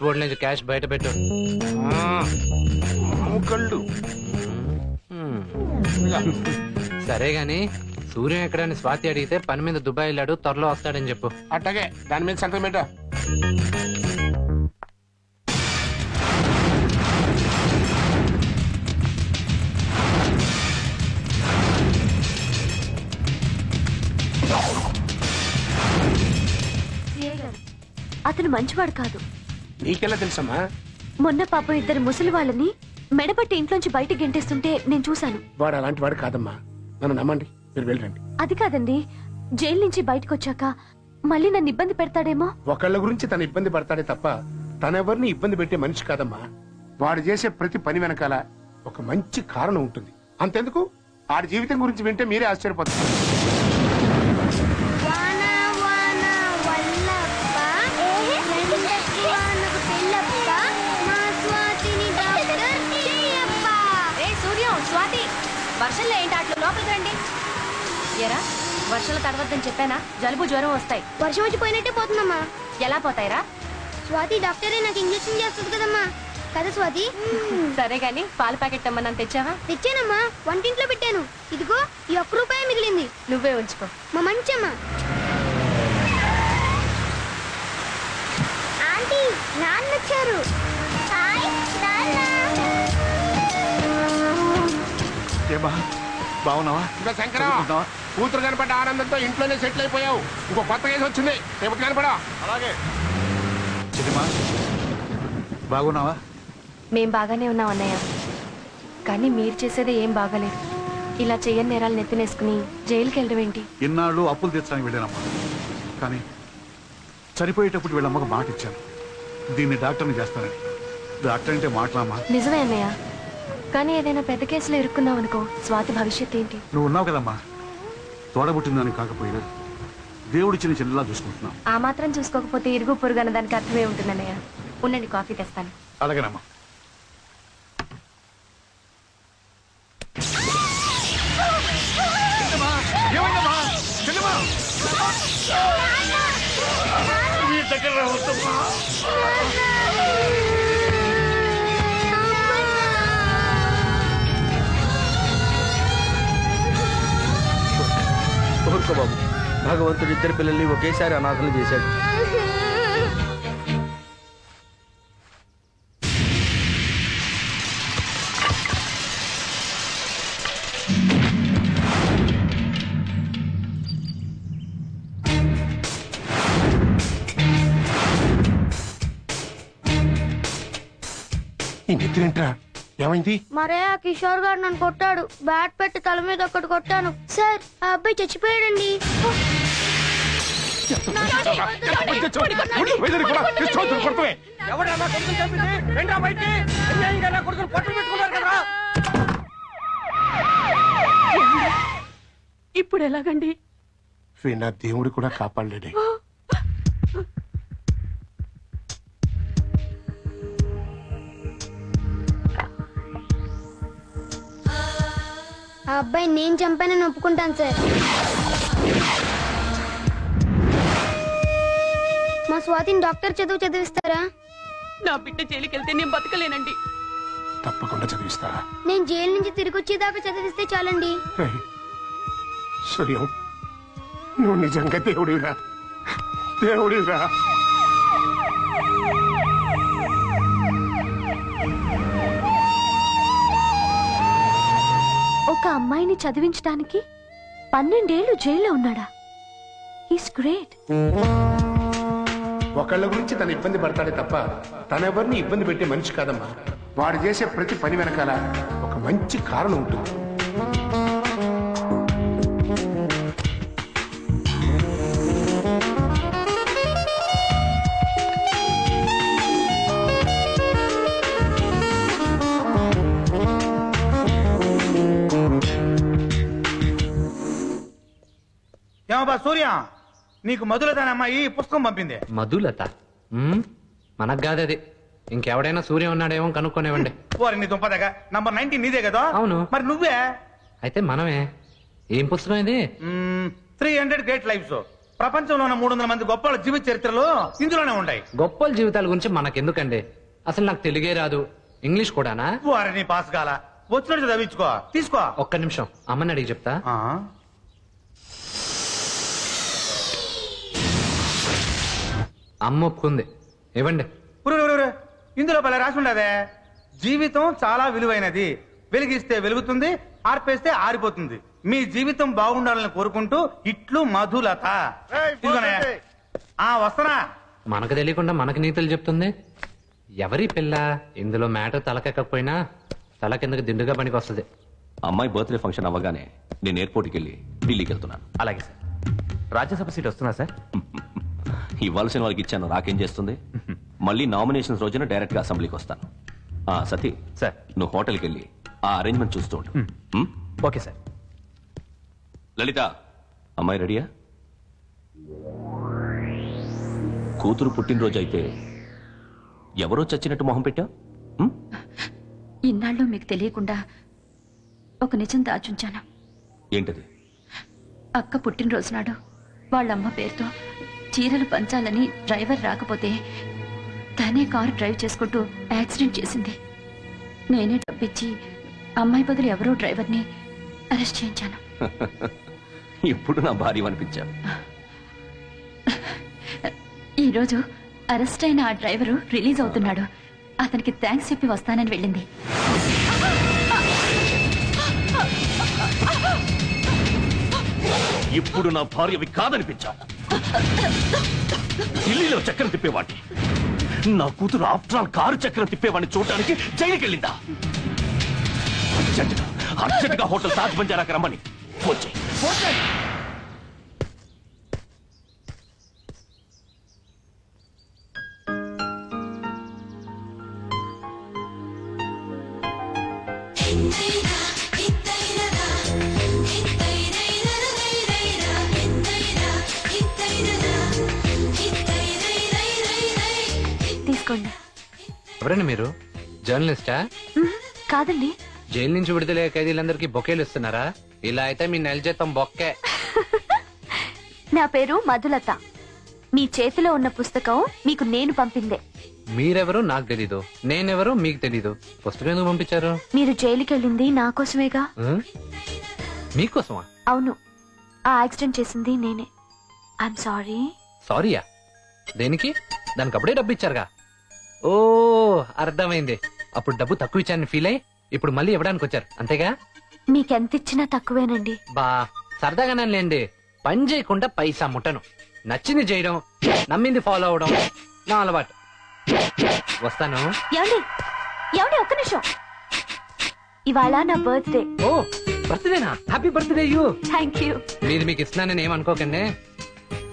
Board నుంచి cash బయట పెట్టు. సరే గాని సూర్యం ఎక్కడని స్వాతి అడిగితే పని మీద దుబాయ్ వెళ్ళాడు, త్వరలో వస్తాడని చెప్పు. అట్టగే దాని మీద సంతకం పెట్టు. అతను మంచివాడు కాదు. నీకెలా తెలుసమ్మా? మొన్న పాపం ఇద్దరు ముసలి వాళ్ళని మెడపట్టి ఇంట్లోంచి బయటకు గెంటేస్తుంటే నేను చూశాను. వాడు అలాంటి వాడు కాదమ్మా, నన్ను నమ్మండి, మీరు వెళ్ళండి. అది కాదండి, జైలు నుంచి బయటకు వచ్చాక మళ్ళీ నన్ను ఇబ్బంది పెడతాడేమో. ఒకళ్ళ గురించి తను ఇబ్బంది పడతాడే తప్ప తనెవరిని ఇబ్బంది పెట్టే మనిషి కాదమ్మా. వాడు చేసే ప్రతి పని వెనకాల ఒక మంచి కారణం ఉంటుంది. అంతెందుకు, ఆడి జీవితం గురించి వింటే మీరే ఆశ్చర్యపోతారు. వర్షంలో ఏంటి అట్లా లోపలికి రండి. ఏరా వర్షాలు తడవద్దని చెప్పానా? జలుబు జ్వరం వస్తాయి. వర్షం వచ్చి పోయినట్టే పోతుందమ్మా. ఎలా పోతాయిరా? స్వాతి డాక్టరే నాకు ఇంజెక్షన్ చేస్తుంది కదమ్మా. కదా స్వాతి? సరే గాని పాల ప్యాకెట్ అమ్మన్నాను, తెచ్చావా? తెచ్చానమ్మా, వంటింట్లో పెట్టాను. ఇదిగో ఈ ₹1 మిగిలింది, నువ్వే ఉంచుకో. మా మంచమ్మా. ఆంటీ నాన్న వచ్చారు. బాగున్నావా? ఇంకా శంకరా, కూతురు కనపడ్డ ఆనందంతో ఇంట్లోనే సెటిల్ అయిపోయావు. ఇంకో కొత్త కేసు వచ్చింది, రేపు కనపడా. అలాగే బాగున్నావా? మేం బాగానే ఉన్నాం అన్నయ్య, కానీ మీరు చేసేది ఏం బాగాలేదు. ఇలా చెయ్యని నేరాలు నెత్తినేసుకుని జైలుకి వెళ్ళడం ఏంటి? ఇన్నాళ్ళు అప్పులు తీర్చడానికి వెళ్ళానమ్మా, కానీ చనిపోయేటప్పుడు వీళ్ళమ్మకు మాట ఇచ్చాను, దీన్ని డాక్టర్ని చేస్తానని. డాక్టర్ అంటే మాట్లాడమ్మా. నిజమే అన్నయ్య, కానీ ఏదైనా పెద్ద కేసులో ఇరుక్కున్నావు అనుకో, స్వాతి భవిష్యత్ ఏంటి? నువ్వు ఉన్నావు కదమ్మా, తోడబుట్టిందని కాకపోయినా దేవుడి చిన్న చిన్నలా చూసుకుంటున్నావు. ఆ మాత్రం చూసుకోకపోతే ఇరుగు పొరుగు అన్న దానికి అర్థమే ఉంటుంది అన్నయ్య. ఉండండి, కాఫీ తెస్తాను. అలాగేనమ్మా. బాబు, భగవంతుడు ఇద్దరు పిల్లల్ని ఒకేసారి అనాథలు చేశాడు. ఈ నెత్తిరేంట్రా, ఏమైంది? మరే ఆ కిషోర్ గారు నన్ను కొట్టాడు. బ్యాట్ పెట్టి తల మీద ఒక్కటి కొట్టాను సార్. ఆ అబ్బాయి చచ్చిపోయాడండి. ఇప్పుడు ఎలాగండి? వీణ దేవుడు కూడా కాపాడలేడే. ఆ అబ్బాయి నేను చంపానని ఒప్పుకుంటాను సార్. మా స్వాతిని డాక్టర్ చదివిస్తారా? నా బిడ్డ జైలుకి వెళ్తే నేను బతకలేనండి. తప్పకుండా చదివిస్తా. నేను జైలు నుంచి తిరిగి వచ్చేదాకా చదివిస్తే చాలండి. సూర్యం, నువ్వు నిజంగా దేవుడిరా, దేవుడిరా. ఒక అమ్మాయిని చదివించడానికి 12 ఏళ్లు జైల్లో ఉన్నాడా? He's great. ఒకళ్ళ గురించి తను ఇబ్బంది పడతాడే తప్ప తనెవరిని ఇబ్బంది పెట్టే మనిషి కాదమ్మా. వాడు చేసే ప్రతి పని వెనకాల ఒక మంచి కారణం ఉంటుంది. ఏమబ్బా సూర్య, నీకు మధులతనమ్మా ఈ పుస్తకం పంపింది. మధులత? మనకు కాదది, ఇంకెవడైనా సూర్యం ఉన్నాడేమో కనుక్కొనేవండి. ఓరి నీ దుంపదగా, నంబర్ 19 నీదే కదా? అవును. మరి నువ్వే? అయితే మనమే. ఏం పుస్తకం ఇది? 300 గ్రేట్ లైఫ్స్. ప్రపంచంలో ఉన్న 300 మంది గొప్ప జీవిత చరిత్రలో ఇందులోనే ఉంటాయి. గొప్పల జీవితాల గురించి మనకెందుకండి? అసలు నాకు తెలుగే రాదు, ఇంగ్లీష్ కూడానా? వారిని పాస్ కాల, వచ్చినట్టు చదివించుకో. తీసుకో. ఒక్క నిమిషం, అమ్మని అడిగి చెప్తా. అమ్మ ఒప్పుకుంది, ఇవ్వండి. ఇందులో భలే రాసి ఉండదే, జీవితం చాలా విలువైనది, వెలిగిస్తే వెలుగుతుంది, ఆర్పేస్తే ఆరిపోతుంది. మీ జీవితం బాగుండాలని కోరుకుంటూ ఇట్లు మధులత. వస్తానా? మనకు తెలియకుండా మనకి నీతులు చెప్తుంది. ఎవరి పిల్ల? ఇందులో మ్యాటర్ తలకెక్కకపోయినా తల కిందకి దిండుగా పనికి వస్తుంది. అమ్మాయి బర్త్డే ఫంక్షన్ అవ్వగానే నేను ఎయిర్పోర్ట్కి వెళ్ళి ఢిల్లీకి వెళ్తున్నాను. అలాగే సార్. రాజ్యసభ సీట్ వస్తున్నా సార్? ఇవ్వాల్సిన వాళ్ళకి ఇచ్చాను, నాకేం చేస్తుంది? మళ్ళీ నామినేషన్స్ రోజున డైరెక్ట్ గా అసెంబ్లీకి వస్తాను. సతీ సార్, నువ్వు హోటల్కి వెళ్ళి ఆ అరేంజ్మెంట్ చూస్తూ ఉండు. Okay sir. లలిత, అమ్మాయి రెడీయా? కూతురు పుట్టినరోజు అయితే ఎవరో చచ్చినట్టు మొహం పెట్టా? ఇన్నాళ్ళు మీకు తెలియకుండా ఒక నిజం దాచుంచాను. ఏంటది? అక్క పుట్టినరోజు నాడు వాళ్ళమ్మ పేరుతో చీరలు పంచాలని డ్రైవర్ రాకపోతే తనే కారు డ్రైవ్ చేసుకుంటూ యాక్సిడెంట్ చేసింది. నేనే డబ్బిచ్చి అమ్మాయి బదులు ఎవరో డ్రైవర్ని అరెస్ట్ చేయించాను. ఇప్పుడు నా భార్య అనిపించా. ఈరోజు అరెస్ట్ అయిన ఆ డ్రైవరు రిలీజ్ అవుతున్నాడు. అతనికి థ్యాంక్స్ చెప్పి వస్తానని వెళ్ళింది. ఇప్పుడు నా భార్యవి కాదనిపించా. ఢిల్లీలో చక్రం తిప్పేవాడిని, నా కూతురు ఆఫ్టర్ ఆల్ కారు చక్రం తిప్పేవాడిని చూడటానికి జైలుకి వెళ్ళిందా? అర్జెంటుగా హోటల్ తాజ్ బంజారాకి రమ్మని వచ్చే. తీసుకోండి. ఎవరండి మీరు? జర్నలిస్టా? కాదండి. జైలు నుంచి విడుదలయ్యే ఖైదీలందరికీ బొకేలు ఇస్తున్నారా? ఇలా అయితే మీ నెల జీతం బొక్కే. నా పేరు మధులత. మీ చేతిలో ఉన్న పుస్తకం మీకు నేను పంపిందే. మీరెవరో నాకు తెలీదు, నేనెవరో మీకు తెలీదు. పుస్తకం ఎందుకు పంపించారు? మీరు జైలుకి వెళ్ళింది నా కోసమేగా. మీకోసమా? అవును, ఆ యాక్సిడెంట్ చేసింది నేనే. I'm sorry. సారీయా? దేనికి? దానికి అప్పుడే డబ్బు ఇచ్చారుగా. ఓ అర్థమైంది. అప్పుడు డబ్బు తక్కువ ఇచ్చారని ఫీల్ అయ్యి ఇప్పుడు మళ్ళీ ఇవ్వడానికి వచ్చారు, అంతేగా? మీకెంత ఇచ్చినా తక్కువేనండి. బా సరదాగానే లేండి. పని చేయకుండా పైసా ముట్టను. నచ్చింది చేయడం, నమ్మింది ఫాలో అవడం నా అలవాటు. వస్తాను. ఏమండి ఏమండి, ఒక్క నిమిషం. ఇవాళ నా బర్త్డే. ఓ బర్త్డేనా? Happy birthday you. Thank you. మీది మీకు ఇస్తున్నానని ఏమనుకోకండి,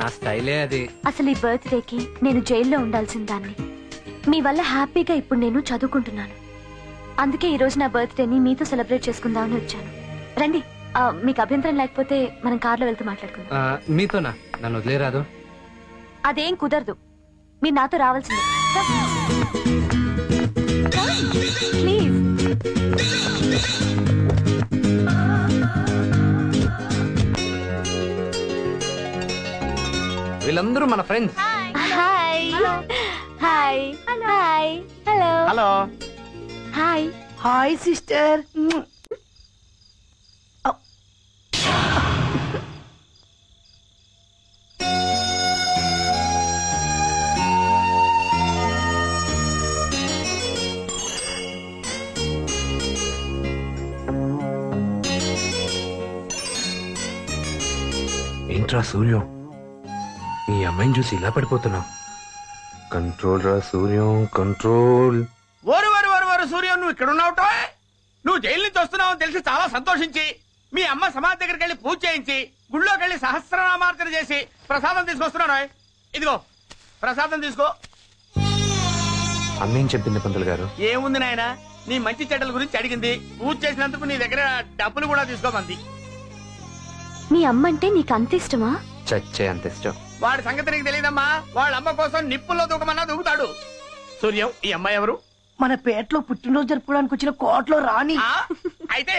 నా స్టైలే అది. అసలు ఈ బర్త్డేకి నేను జైల్లో ఉండాల్సిన దాన్ని. మీ వల్ల హ్యాపీగా ఇప్పుడు నేను చదువుకుంటున్నాను. అందుకే ఈ రోజు నా బర్త్డేని మీతో సెలబ్రేట్ చేసుకుందామని వచ్చాను. రండి, మీకు అభ్యంతరం లేకపోతే మనం కార్లో వెళ్తూ మాట్లాడుకుందాం. మీతోనా? నన్ను వదిలేరాదు. అదేం కుదరదు, మీరు నాతో రావాల్సిందే. ప్లీజ్. వీళ్ళందరూ మన friends. Hi hi hi. Hello hello. Hi. Hi sister. ఏంట్రా సూర్యం, ఈ అమ్మాయిని చూసి ఇలా పడిపోతున్నావు? కంట్రోల్ రా సూర్యం, కంట్రోల్. ఓరు ఓరు ఓరు ఓరు సూర్యం, నువ్వు ఇక్కడ ఉన్నావుటో? నువ్వు జైలు నుంచి వస్తున్నావు అని తెలిసి చాలా సంతోషించి మీ అమ్మ సమాధి దగ్గరికి వెళ్ళి పూజ చేయించి గుళ్ళోకి వెళ్ళి సహస్రనామార్చన చేసి ప్రసాదం తీసుకొస్తున్నాను. ఇదిగో ప్రసాదం తీసుకో. అమ్మేం చెప్పింది పంతులు గారు? ఏముంది నాయన, నీ మంచి చెడ్డల గురించి అడిగింది. పూజ చేసినందుకు నీ దగ్గర డబ్బులు కూడా తీసుకోమంది. మీ అమ్మ అంటే నీకు అంత ఇష్టమా? చచ్చే అంత ఇష్టం. వాడి సంగతి నీకు తెలియదమ్మా. వాళ్ళ అమ్మ కోసం నిప్పుల్లో దూకమన్నా దూకుతాడు. సూర్యం, ఈ అమ్మాయి ఎవరు? మన పేటలో పుట్టినరోజు జరుపుకోవడానికి వచ్చిన కోటలో రాణి. అయితే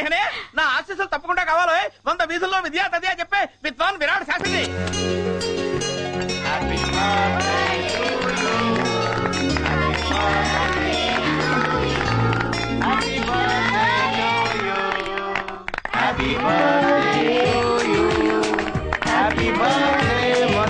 నా ఆశీస్సులు తప్పకుండా కావాలి. 100 వీధుల్లో విద్యా తదియా చెప్పే విద్వాన్ విరాట్ శాస్త్రి. Happy birthday.